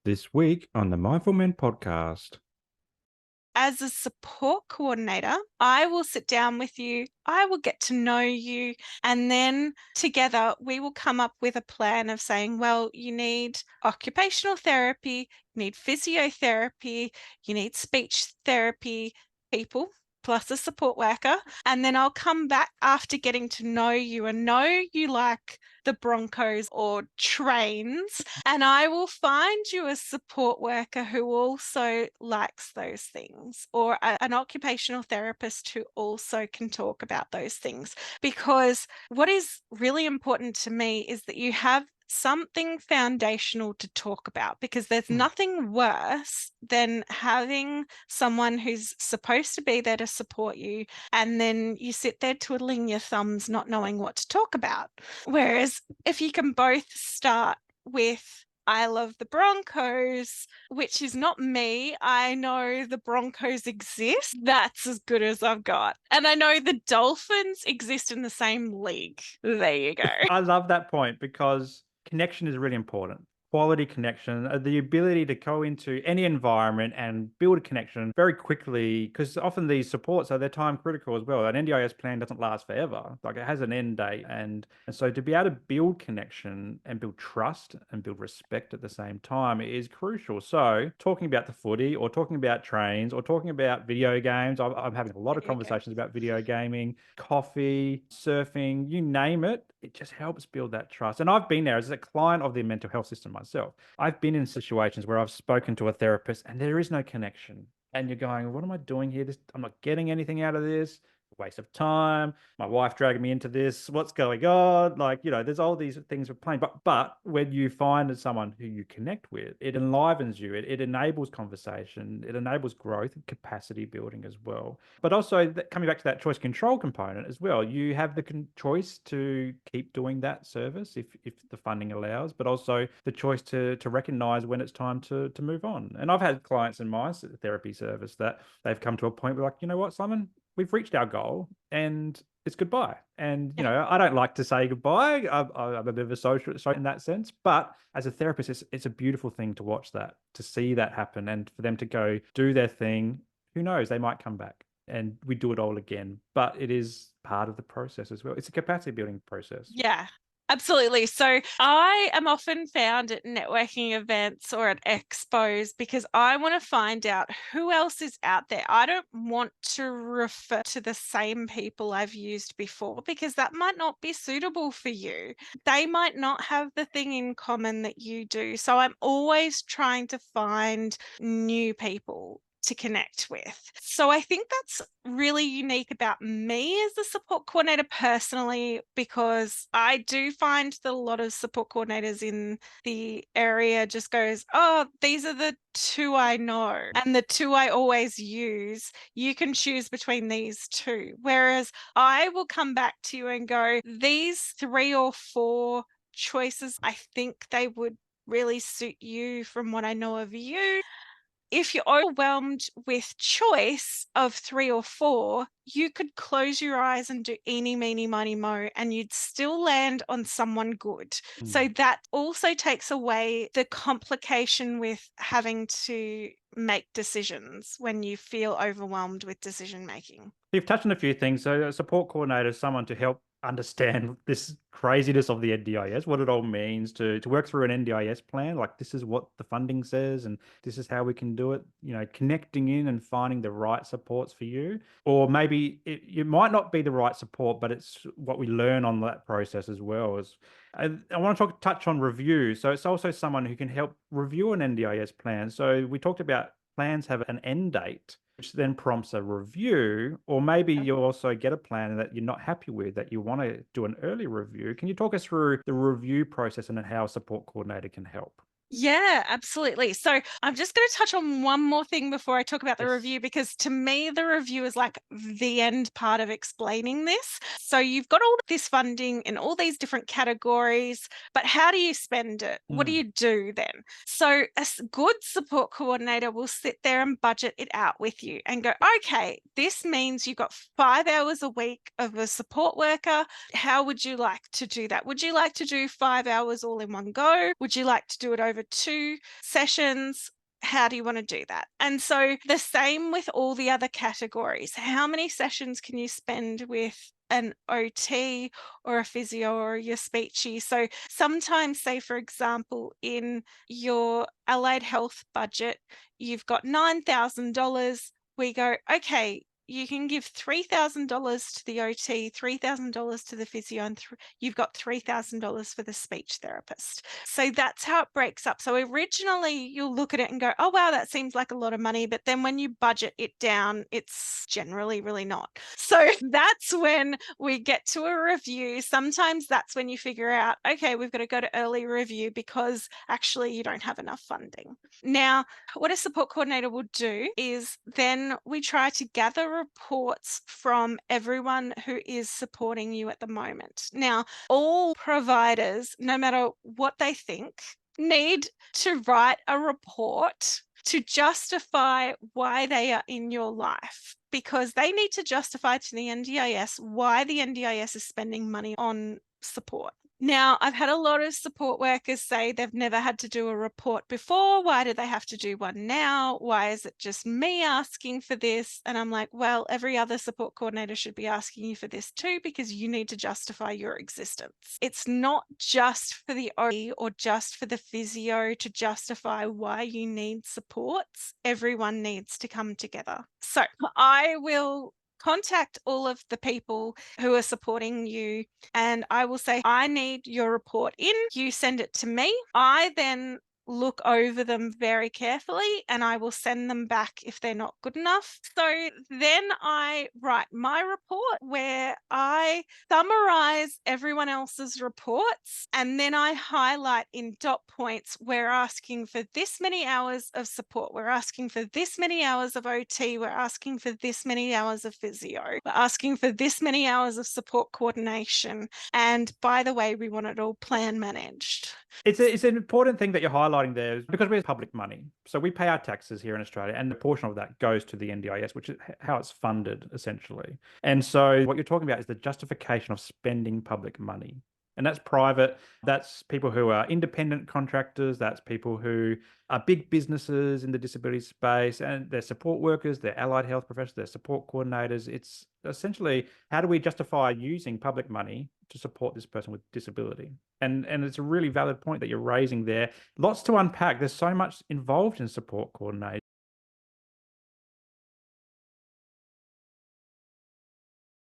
This week on the Mindful Men podcast. As a support coordinator, I will sit down with you, I will get to know you, and then together we will come up with a plan of saying, well, you need occupational therapy, you need physiotherapy, you need speech therapy people, plus a support worker. And then I'll come back after getting to know you and know you like the Broncos or trains, and I will find you a support worker who also likes those things, or an occupational therapist who also can talk about those things. Because what is really important to me is that you have something foundational to talk about, because there's nothing worse than having someone who's supposed to be there to support you and then you sit there twiddling your thumbs not knowing what to talk about. Whereas if you can both start with, I love the Broncos, which is not me. I know the Broncos exist. That's as good as I've got. And I know the Dolphins exist in the same league. There you go. I love that point because connection is really important. Quality connection, the ability to go into any environment and build a connection very quickly, because often these supports are they're time critical as well. An NDIS plan doesn't last forever. Like it has an end date. And so to be able to build connection and build trust and build respect at the same time is crucial. So talking about the footy or talking about trains or talking about video games, I'm having a lot of conversations about video gaming, coffee, surfing, you name it. It just helps build that trust. And I've been there as a client of the mental health system myself. I've been in situations where I've spoken to a therapist and there is no connection. And you're going, what am I doing here? I'm not getting anything out of this. Waste of time. My wife dragged me into this. What's going on? There's all these things we're playing. But when you find someone who you connect with, it enlivens you. It enables conversation. It enables growth and capacity building as well. But also coming back to that choice control component as well, you have the choice to keep doing that service if the funding allows, but also the choice to recognize when it's time to move on. And I've had clients in my therapy service that they've come to a point where like, you know what, Simon, we've reached our goal and it's goodbye. And, I don't like to say goodbye. I'm a bit of a social in that sense. But as a therapist, it's a beautiful thing to watch that, to see that happen and for them to go do their thing. Who knows? They might come back and we do it all again. But it is part of the process as well. It's a capacity building process. Yeah. Absolutely. So I am often found at networking events or at expos because I want to find out who else is out there. I don't want to refer to the same people I've used before because that might not be suitable for you. They might not have the thing in common that you do. So I'm always trying to find new people to connect with. So I think that's really unique about me as a support coordinator personally, because I do find that a lot of support coordinators in the area just goes, oh, these are the two I know and the two I always use. You can choose between these two. Whereas I will come back to you and go, these 3 or 4 choices, I think they would really suit you from what I know of you. If you're overwhelmed with choice of 3 or 4, you could close your eyes and do eeny, meeny, miny, mo, and you'd still land on someone good. So that also takes away the complication with having to make decisions when you feel overwhelmed with decision making. You've touched on a few things. So a support coordinator is someone to help understand this craziness of the NDIS, what it all means to work through an NDIS plan. Like this is what the funding says and this is how we can do it, connecting in and finding the right supports for you. Or maybe it might not be the right support, but it's what we learn on that process as well. I want to touch on review. So it's also someone who can help review an NDIS plan. So we talked about plans have an end date, which then prompts a review, or maybe you also get a plan that you're not happy with, that you want to do an early review. Can you talk us through the review process and how a support coordinator can help? Yeah, absolutely. So I'm just going to touch on one more thing before I talk about the Yes. review, because to me, the review is like the end part of explaining this. So you've got all this funding in all these different categories, but how do you spend it? What do you do then? So a good support coordinator will sit there and budget it out with you and go, okay, this means you've got 5 hours a week of a support worker. How would you like to do that? Would you like to do 5 hours all in one go? Would you like to do it over over 2 sessions. How do you want to do that? And so the same with all the other categories. How many sessions can you spend with an OT or a physio or your speechy? So sometimes, say for example, in your allied health budget, you've got $9,000. We go, okay, you can give $3,000 to the OT, $3,000 to the physio, and you've got $3,000 for the speech therapist. So that's how it breaks up. So originally you'll look at it and go, oh, wow, that seems like a lot of money. But then when you budget it down, it's generally really not. So that's when we get to a review. Sometimes that's when you figure out, okay, we've got to go to early review because actually you don't have enough funding. Now, what a support coordinator will do is then we try to gather reports from everyone who is supporting you at the moment. Now, all providers, no matter what they think, need to write a report to justify why they are in your life, because they need to justify to the NDIS why the NDIS is spending money on support. Now, I've had a lot of support workers say they've never had to do a report before. Why do they have to do one now? Why is it just me asking for this? And I'm like, well, every other support coordinator should be asking you for this too, because you need to justify your existence. It's not just for the OT or just for the physio to justify why you need supports. Everyone needs to come together. So I will contact all of the people who are supporting you, and I will say, I need your report in. You send it to me. I then look over them very carefully and I will send them back if they're not good enough. So then I write my report where I summarize everyone else's reports, and then I highlight in dot points, we're asking for this many hours of support, we're asking for this many hours of OT, we're asking for this many hours of physio, we're asking for this many hours of support coordination, and by the way, we want it all plan managed. It's an important thing that you're highlighting there, because we're public money. So we pay our taxes here in Australia, and a portion of that goes to the NDIS, which is how it's funded, essentially. And so what you're talking about is the justification of spending public money. And that's private. That's people who are independent contractors. That's people who are big businesses in the disability space, and they're support workers, they're allied health professionals, they're support coordinators. It's essentially, how do we justify using public money to support this person with disability? And it's a really valid point that you're raising there. Lots to unpack. There's so much involved in support coordination.